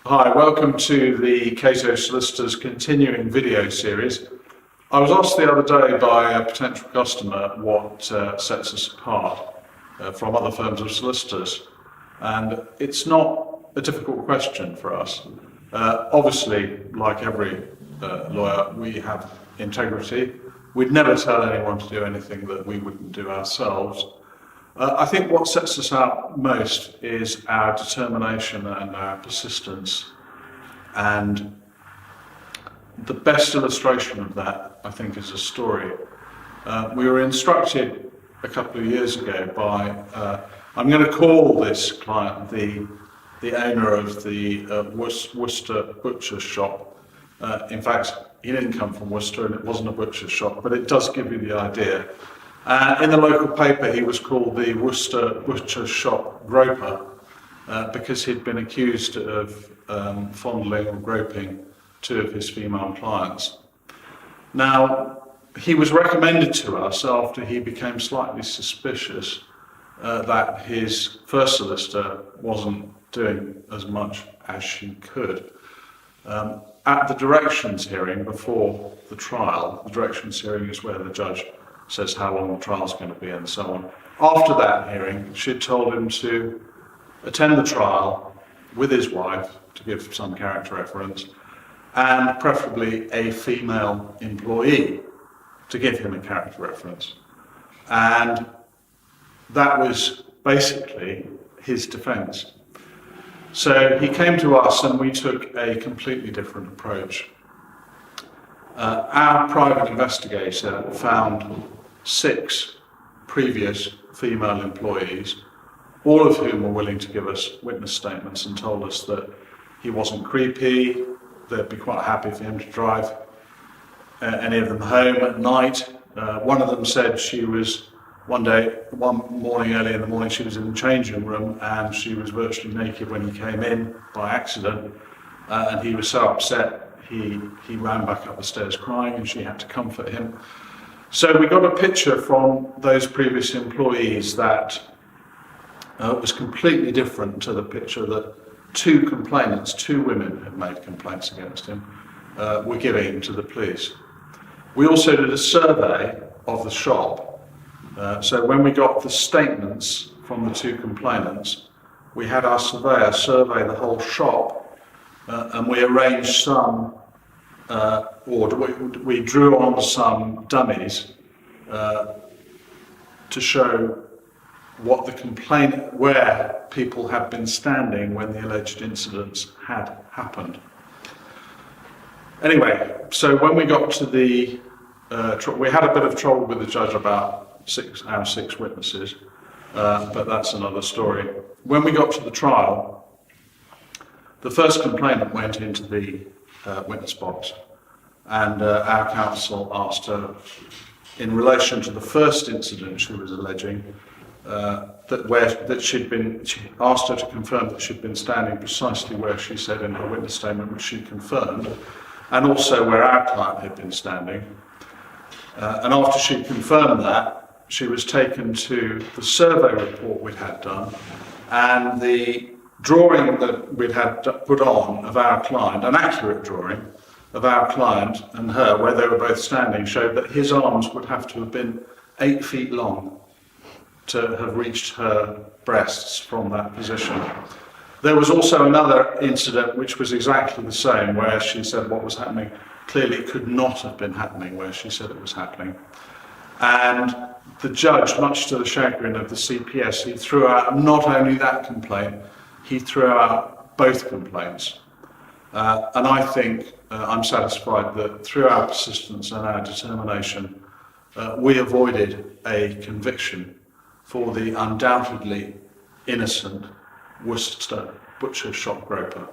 Hi, welcome to the Cato Solicitors continuing video series. I was asked the other day by a potential customer what sets us apart from other firms of solicitors, and it's not a difficult question for us. Obviously, like every lawyer, we have integrity. We'd never tell anyone to do anything that we wouldn't do ourselves. I think what sets us out most is our determination and our persistence, and the best illustration of that, I think, is a story. We were instructed a couple of years ago by, I'm going to call this client the owner of the Worcester Butcher Shop. In fact, he didn't come from Worcester and it wasn't a butcher shop, but it does give you the idea. In the local paper, he was called the Worcester Butcher Shop Groper because he'd been accused of fondling or groping two of his female clients. Now, he was recommended to us after he became slightly suspicious that his first solicitor wasn't doing as much as she could. At the directions hearing before the trial, the directions hearing is where the judge says how long the trial's going to be and so on. After that hearing, she'd told him to attend the trial with his wife to give some character reference, and preferably a female employee to give him a character reference. And that was basically his defence. So he came to us and we took a completely different approach. Our private investigator found 6 previous female employees, all of whom were willing to give us witness statements and told us that he wasn't creepy, they'd be quite happy for him to drive any of them home at night. One of them said she was, one morning early in the morning, she was in the changing room and she was virtually naked when he came in by accident, and he was so upset he ran back up the stairs crying and she had to comfort him. So we got a picture from those previous employees that was completely different to the picture that 2 complainants, 2 women had made complaints against him, were giving to the police. We also did a survey of the shop. So when we got the statements from the 2 complainants, we had our surveyor survey the whole shop, and we arranged some, we drew on some dummies to show what the where people had been standing when the alleged incidents had happened. Anyway, so when we got to the, we had a bit of trouble with the judge about our 6 witnesses, but that's another story. When we got to the trial, the first complainant went into the witness box, and our counsel asked her, in relation to the first incident she was alleging, she asked her to confirm that she'd been standing precisely where she said in her witness statement, which she confirmed, and also where our client had been standing. And after she confirmed that, she was taken to the survey report we'd had done, and the drawing that we'd had put on of our client, an accurate drawing of our client and her, where they were both standing, showed that his arms would have to have been 8 feet long to have reached her breasts from that position. There was also another incident which was exactly the same, where she said what was happening clearly could not have been happening where she said it was happening. And the judge, much to the chagrin of the CPS, he threw out not only that complaint, he threw out both complaints. And I think I'm satisfied that through our persistence and our determination, we avoided a conviction for the undoubtedly innocent Worcester Butcher Shop Groper.